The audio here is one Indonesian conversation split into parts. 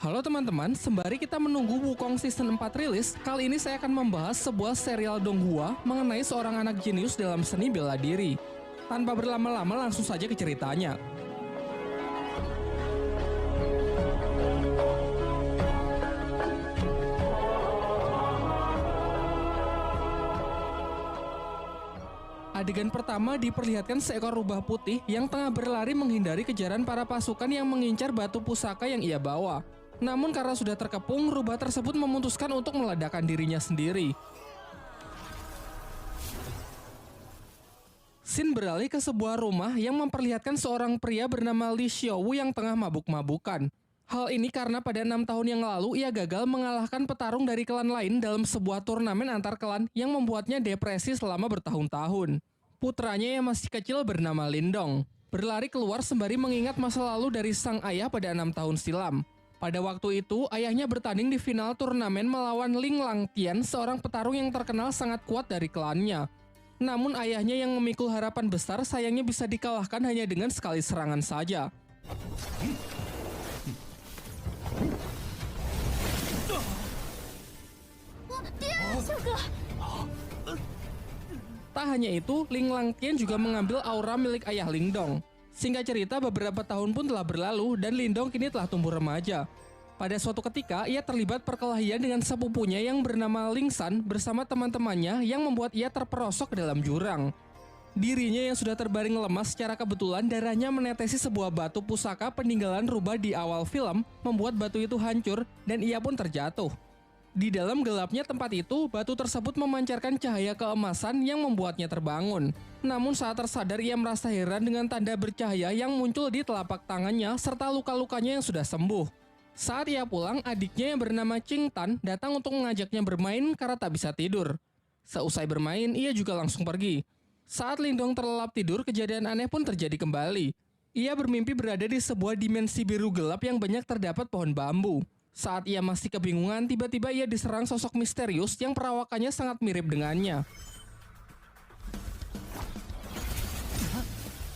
Halo teman-teman, sembari kita menunggu Wukong Season 4 rilis, kali ini saya akan membahas sebuah serial Donghua mengenai seorang anak jenius dalam seni bela diri. Tanpa berlama-lama langsung saja ke ceritanya. Adegan pertama diperlihatkan seekor rubah putih yang tengah berlari menghindari kejaran para pasukan yang mengincar batu pusaka yang ia bawa. Namun karena sudah terkepung, rubah tersebut memutuskan untuk meledakkan dirinya sendiri. Scene beralih ke sebuah rumah yang memperlihatkan seorang pria bernama Li Xiaowu yang tengah mabuk-mabukan. Hal ini karena pada 6 tahun yang lalu ia gagal mengalahkan petarung dari klan lain dalam sebuah turnamen antar klan yang membuatnya depresi selama bertahun-tahun. Putranya yang masih kecil bernama Lindong berlari keluar sembari mengingat masa lalu dari sang ayah pada 6 tahun silam. Pada waktu itu, ayahnya bertanding di final turnamen melawan Ling Langtian, seorang petarung yang terkenal sangat kuat dari klannya. Namun ayahnya yang memikul harapan besar sayangnya bisa dikalahkan hanya dengan sekali serangan saja. Tak hanya itu, Ling Langtian juga mengambil aura milik ayah Lingdong. Singkat cerita, beberapa tahun pun telah berlalu dan Lindong kini telah tumbuh remaja. Pada suatu ketika, ia terlibat perkelahian dengan sepupunya yang bernama Lingsan bersama teman-temannya yang membuat ia terperosok ke dalam jurang. Dirinya yang sudah terbaring lemas secara kebetulan darahnya menetesi sebuah batu pusaka peninggalan rubah di awal film, membuat batu itu hancur dan ia pun terjatuh. Di dalam gelapnya tempat itu, batu tersebut memancarkan cahaya keemasan yang membuatnya terbangun. Namun saat tersadar ia merasa heran dengan tanda bercahaya yang muncul di telapak tangannya serta luka-lukanya yang sudah sembuh. Saat ia pulang, adiknya yang bernama Qing Tan datang untuk mengajaknya bermain karena tak bisa tidur. Seusai bermain, ia juga langsung pergi. Saat Lindong terlelap tidur, kejadian aneh pun terjadi kembali. Ia bermimpi berada di sebuah dimensi biru gelap yang banyak terdapat pohon bambu. Saat ia masih kebingungan, tiba-tiba ia diserang sosok misterius yang perawakannya sangat mirip dengannya.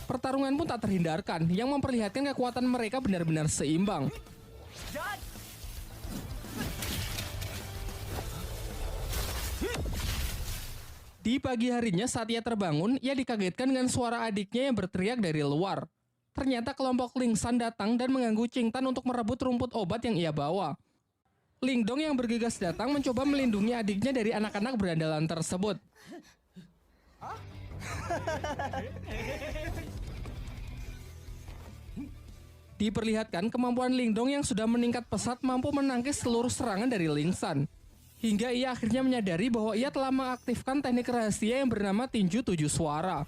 Pertarungan pun tak terhindarkan, yang memperlihatkan kekuatan mereka benar-benar seimbang. Di pagi harinya saat ia terbangun, ia dikagetkan dengan suara adiknya yang berteriak dari luar. Ternyata kelompok Lingsan datang dan mengganggu Qing Tan untuk merebut rumput obat yang ia bawa. Lingdong yang bergegas datang mencoba melindungi adiknya dari anak-anak berandalan tersebut. Diperlihatkan kemampuan Lingdong yang sudah meningkat pesat mampu menangkis seluruh serangan dari Lingsan. Hingga ia akhirnya menyadari bahwa ia telah mengaktifkan teknik rahasia yang bernama tinju 7 suara.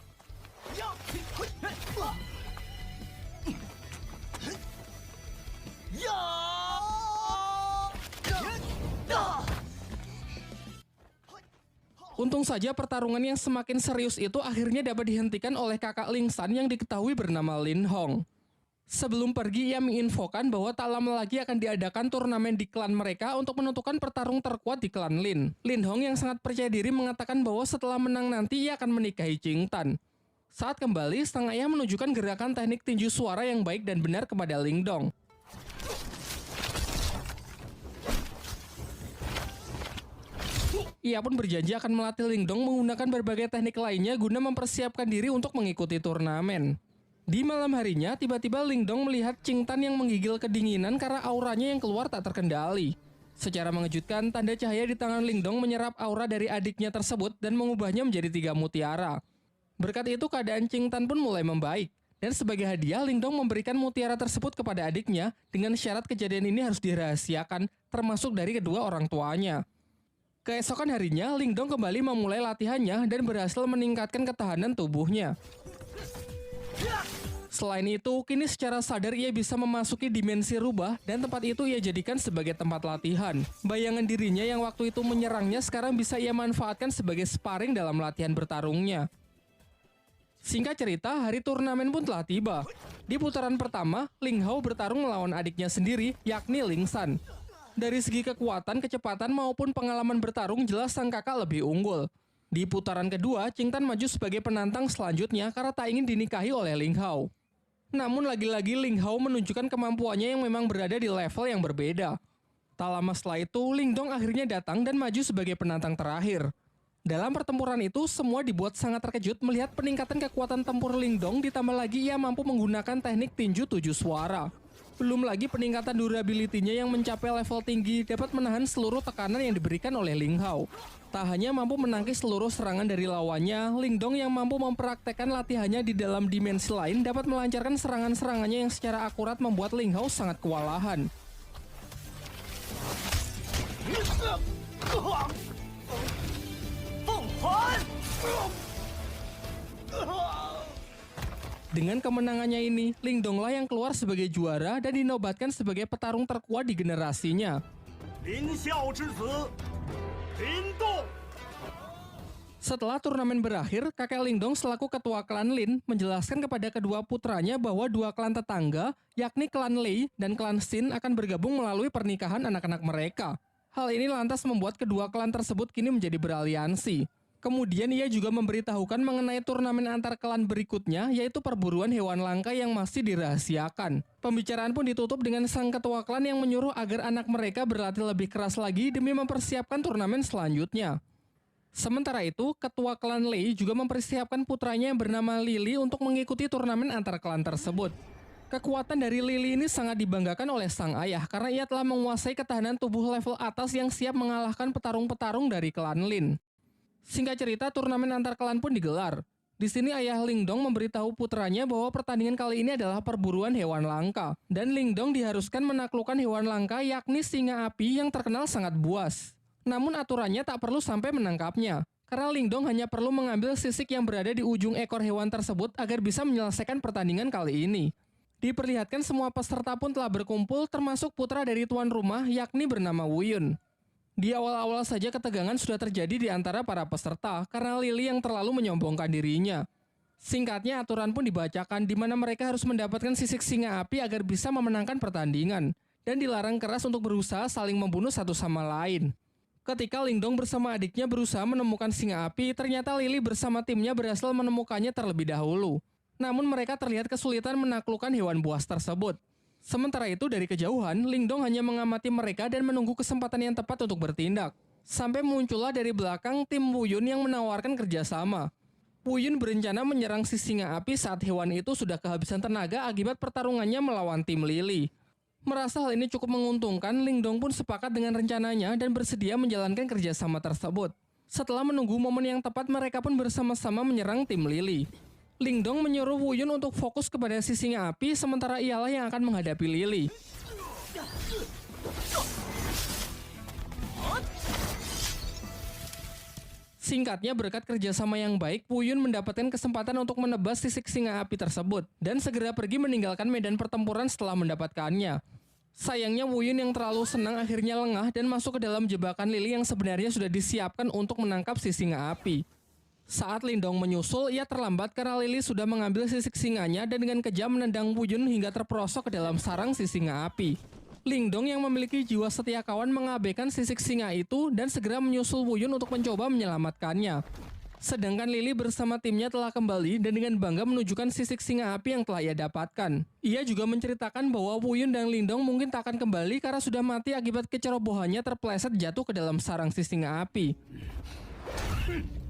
Untung saja pertarungan yang semakin serius itu akhirnya dapat dihentikan oleh kakak Lingsan yang diketahui bernama Lin Hong. Sebelum pergi, ia menginfokan bahwa tak lama lagi akan diadakan turnamen di klan mereka untuk menentukan petarung terkuat di klan Lin. Lin Hong yang sangat percaya diri mengatakan bahwa setelah menang nanti ia akan menikahi Qing Tan. Saat kembali, sang ayah menunjukkan gerakan teknik tinju suara yang baik dan benar kepada Lingdong. Ia pun berjanji akan melatih Lingdong menggunakan berbagai teknik lainnya guna mempersiapkan diri untuk mengikuti turnamen. Di malam harinya, tiba-tiba Lingdong melihat Qing Tan yang menggigil kedinginan karena auranya yang keluar tak terkendali. Secara mengejutkan, tanda cahaya di tangan Lingdong menyerap aura dari adiknya tersebut dan mengubahnya menjadi 3 mutiara. Berkat itu, keadaan Qing Tan pun mulai membaik. Dan sebagai hadiah, Lingdong memberikan mutiara tersebut kepada adiknya dengan syarat kejadian ini harus dirahasiakan, termasuk dari kedua orang tuanya. Keesokan harinya, Lingdong kembali memulai latihannya dan berhasil meningkatkan ketahanan tubuhnya. Selain itu, kini secara sadar ia bisa memasuki dimensi rubah dan tempat itu ia jadikan sebagai tempat latihan. Bayangan dirinya yang waktu itu menyerangnya sekarang bisa ia manfaatkan sebagai sparring dalam latihan bertarungnya. Singkat cerita, hari turnamen pun telah tiba. Di putaran pertama, Ling Hao bertarung melawan adiknya sendiri, yakni Lingsan. Dari segi kekuatan, kecepatan maupun pengalaman bertarung jelas sang kakak lebih unggul. Di putaran kedua, Qing Tan maju sebagai penantang selanjutnya karena tak ingin dinikahi oleh Ling Hao. Namun lagi-lagi Ling Hao menunjukkan kemampuannya yang memang berada di level yang berbeda. Tak lama setelah itu, Ling Dong akhirnya datang dan maju sebagai penantang terakhir. Dalam pertempuran itu, semua dibuat sangat terkejut melihat peningkatan kekuatan tempur Ling Dong, ditambah lagi ia mampu menggunakan teknik tinju 7 suara. Belum lagi peningkatan durability-nya yang mencapai level tinggi dapat menahan seluruh tekanan yang diberikan oleh Ling Hao. Tak hanya mampu menangkis seluruh serangan dari lawannya, Ling Dong yang mampu mempraktekkan latihannya di dalam dimensi lain dapat melancarkan serangan-serangannya yang secara akurat membuat Ling Hao sangat kewalahan. Dengan kemenangannya ini, Ling Donglah yang keluar sebagai juara dan dinobatkan sebagai petarung terkuat di generasinya. Setelah turnamen berakhir, kakek Ling Dong selaku ketua klan Lin menjelaskan kepada kedua putranya bahwa dua klan tetangga, yakni klan Lei dan klan Xin akan bergabung melalui pernikahan anak-anak mereka. Hal ini lantas membuat kedua klan tersebut kini menjadi beraliansi. Kemudian ia juga memberitahukan mengenai turnamen antar klan berikutnya, yaitu perburuan hewan langka yang masih dirahasiakan. Pembicaraan pun ditutup dengan sang ketua klan yang menyuruh agar anak mereka berlatih lebih keras lagi demi mempersiapkan turnamen selanjutnya. Sementara itu, ketua klan Lei juga mempersiapkan putranya yang bernama Lily untuk mengikuti turnamen antar klan tersebut. Kekuatan dari Lily ini sangat dibanggakan oleh sang ayah karena ia telah menguasai ketahanan tubuh level atas yang siap mengalahkan petarung-petarung dari klan Lin. Singkat cerita, turnamen antar klan pun digelar. Di sini ayah Ling Dong memberitahu putranya bahwa pertandingan kali ini adalah perburuan hewan langka. Dan Ling Dong diharuskan menaklukkan hewan langka yakni singa api yang terkenal sangat buas. Namun aturannya tak perlu sampai menangkapnya. Karena Ling Dong hanya perlu mengambil sisik yang berada di ujung ekor hewan tersebut agar bisa menyelesaikan pertandingan kali ini. Diperlihatkan semua peserta pun telah berkumpul termasuk putra dari tuan rumah yakni bernama Wu Yun. Di awal-awal saja ketegangan sudah terjadi di antara para peserta karena Lily yang terlalu menyombongkan dirinya. Singkatnya aturan pun dibacakan di mana mereka harus mendapatkan sisik singa api agar bisa memenangkan pertandingan dan dilarang keras untuk berusaha saling membunuh satu sama lain. Ketika Ling Dong bersama adiknya berusaha menemukan singa api, ternyata Lily bersama timnya berhasil menemukannya terlebih dahulu. Namun mereka terlihat kesulitan menaklukkan hewan buas tersebut. Sementara itu dari kejauhan, Ling Dong hanya mengamati mereka dan menunggu kesempatan yang tepat untuk bertindak. Sampai muncullah dari belakang tim Wu Yun yang menawarkan kerjasama. Wu Yun berencana menyerang si singa api saat hewan itu sudah kehabisan tenaga akibat pertarungannya melawan tim Lily. Merasa hal ini cukup menguntungkan, Ling Dong pun sepakat dengan rencananya dan bersedia menjalankan kerjasama tersebut. Setelah menunggu momen yang tepat, mereka pun bersama-sama menyerang tim Lily. Ling Dong menyuruh Wu Yun untuk fokus kepada si singa api, sementara ialah yang akan menghadapi Lily. Singkatnya, berkat kerjasama yang baik, Wu Yun mendapatkan kesempatan untuk menebas sisik singa api tersebut dan segera pergi meninggalkan medan pertempuran setelah mendapatkannya. Sayangnya Wu Yun yang terlalu senang akhirnya lengah dan masuk ke dalam jebakan Lily yang sebenarnya sudah disiapkan untuk menangkap si singa api. Saat Ling Dong menyusul, ia terlambat karena Lily sudah mengambil sisik singanya dan dengan kejam menendang Wu Yun hingga terperosok ke dalam sarang si singa api. Ling Dong yang memiliki jiwa setia kawan mengabaikan sisik singa itu dan segera menyusul Wu Yun untuk mencoba menyelamatkannya. Sedangkan Lily bersama timnya telah kembali dan dengan bangga menunjukkan sisik singa api yang telah ia dapatkan. Ia juga menceritakan bahwa Wu Yun dan Ling Dong mungkin tak akan kembali karena sudah mati akibat kecerobohannya terpeleset jatuh ke dalam sarang si singa api.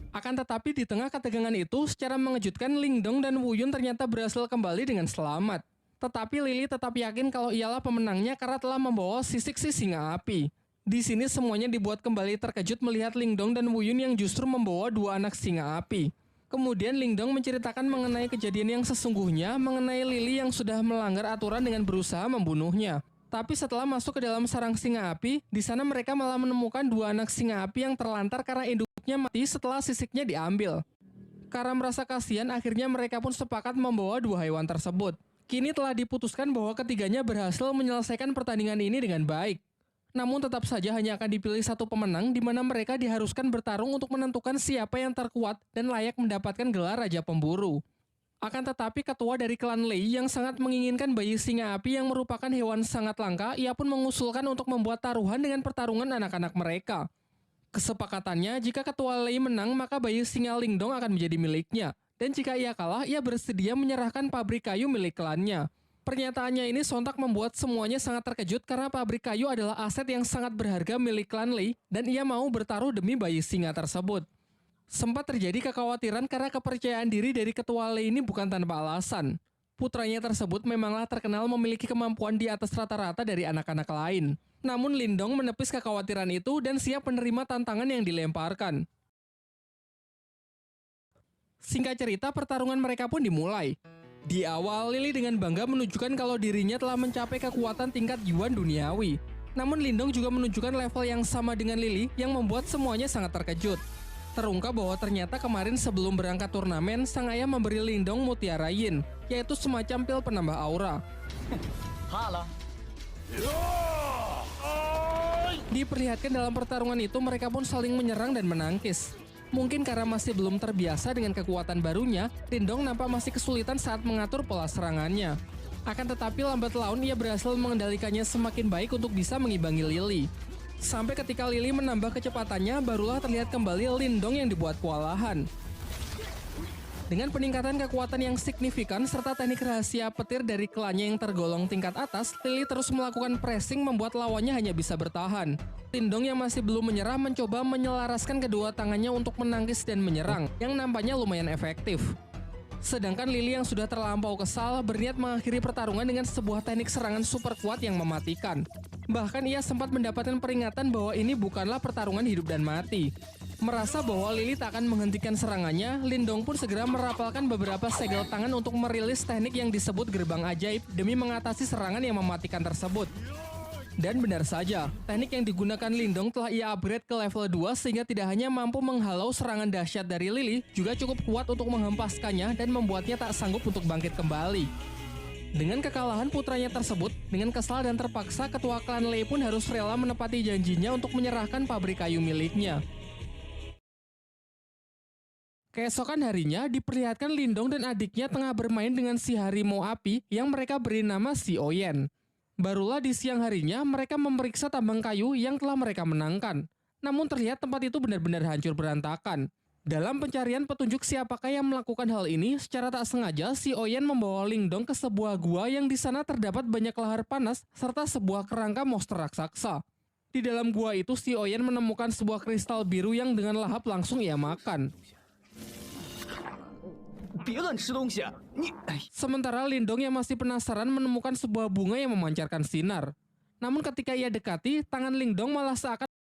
Akan tetapi di tengah ketegangan itu, secara mengejutkan Ling Dong dan Wu Yun ternyata berhasil kembali dengan selamat. Tetapi Lily tetap yakin kalau ialah pemenangnya karena telah membawa sisik si singa api. Di sini semuanya dibuat kembali terkejut melihat Ling Dong dan Wu Yun yang justru membawa dua anak singa api. Kemudian Ling Dong menceritakan mengenai kejadian yang sesungguhnya, mengenai Lily yang sudah melanggar aturan dengan berusaha membunuhnya. Tapi setelah masuk ke dalam sarang singa api, di sana mereka malah menemukan dua anak singa api yang terlantar karena induknya mati setelah sisiknya diambil. Karena merasa kasihan, akhirnya mereka pun sepakat membawa dua hewan tersebut. Kini telah diputuskan bahwa ketiganya berhasil menyelesaikan pertandingan ini dengan baik. Namun tetap saja hanya akan dipilih satu pemenang di mana mereka diharuskan bertarung untuk menentukan siapa yang terkuat dan layak mendapatkan gelar Raja Pemburu. Akan tetapi ketua dari klan Lei yang sangat menginginkan bayi singa api yang merupakan hewan sangat langka, ia pun mengusulkan untuk membuat taruhan dengan pertarungan anak-anak mereka. Kesepakatannya, jika ketua Lei menang, maka bayi singa Ling Dong akan menjadi miliknya. Dan jika ia kalah, ia bersedia menyerahkan pabrik kayu milik klannya. Pernyataannya ini sontak membuat semuanya sangat terkejut karena pabrik kayu adalah aset yang sangat berharga milik klan Lee dan ia mau bertaruh demi bayi singa tersebut. Sempat terjadi kekhawatiran karena kepercayaan diri dari ketua Lee ini bukan tanpa alasan. Putranya tersebut memanglah terkenal memiliki kemampuan di atas rata-rata dari anak-anak lain. Namun Lindong menepis kekhawatiran itu dan siap menerima tantangan yang dilemparkan. Singkat cerita, pertarungan mereka pun dimulai. Di awal, Lily dengan bangga menunjukkan kalau dirinya telah mencapai kekuatan tingkat Yuan duniawi. Namun Lindong juga menunjukkan level yang sama dengan Lily yang membuat semuanya sangat terkejut. Terungkap bahwa ternyata kemarin sebelum berangkat turnamen, sang ayah memberi Lindong mutiara yin, yaitu semacam pil penambah aura. Diperlihatkan dalam pertarungan itu mereka pun saling menyerang dan menangkis. Mungkin karena masih belum terbiasa dengan kekuatan barunya, Lindong nampak masih kesulitan saat mengatur pola serangannya. Akan tetapi lambat laun ia berhasil mengendalikannya semakin baik untuk bisa mengimbangi Lily. Sampai ketika Lily menambah kecepatannya, barulah terlihat kembali Lindong yang dibuat kewalahan. Dengan peningkatan kekuatan yang signifikan serta teknik rahasia petir dari klannya yang tergolong tingkat atas, Lily terus melakukan pressing membuat lawannya hanya bisa bertahan. Lindong yang masih belum menyerah mencoba menyelaraskan kedua tangannya untuk menangkis dan menyerang, yang nampaknya lumayan efektif. Sedangkan Lily yang sudah terlampau kesal berniat mengakhiri pertarungan dengan sebuah teknik serangan super kuat yang mematikan. Bahkan ia sempat mendapatkan peringatan bahwa ini bukanlah pertarungan hidup dan mati. Merasa bahwa Lily tak akan menghentikan serangannya, Lindong pun segera merapalkan beberapa segel tangan untuk merilis teknik yang disebut gerbang ajaib demi mengatasi serangan yang mematikan tersebut. Dan benar saja, teknik yang digunakan Lindong telah ia upgrade ke level 2 sehingga tidak hanya mampu menghalau serangan dahsyat dari Lily, juga cukup kuat untuk menghempaskannya dan membuatnya tak sanggup untuk bangkit kembali. Dengan kekalahan putranya tersebut, dengan kesal dan terpaksa ketua klan Lei pun harus rela menepati janjinya untuk menyerahkan pabrik kayu miliknya. Keesokan harinya, diperlihatkan Lindong dan adiknya tengah bermain dengan si harimau api yang mereka beri nama si Oyen. Barulah di siang harinya, mereka memeriksa tambang kayu yang telah mereka menangkan. Namun terlihat tempat itu benar-benar hancur berantakan. Dalam pencarian petunjuk siapakah yang melakukan hal ini, secara tak sengaja si Oyen membawa Lindong ke sebuah gua yang di sana terdapat banyak lahar panas serta sebuah kerangka monster raksasa. Di dalam gua itu si Oyen menemukan sebuah kristal biru yang dengan lahap langsung ia makan. Sementara Lindong yang masih penasaran menemukan sebuah bunga yang memancarkan sinar. Namun ketika ia dekati, tangan Lindong malah seakan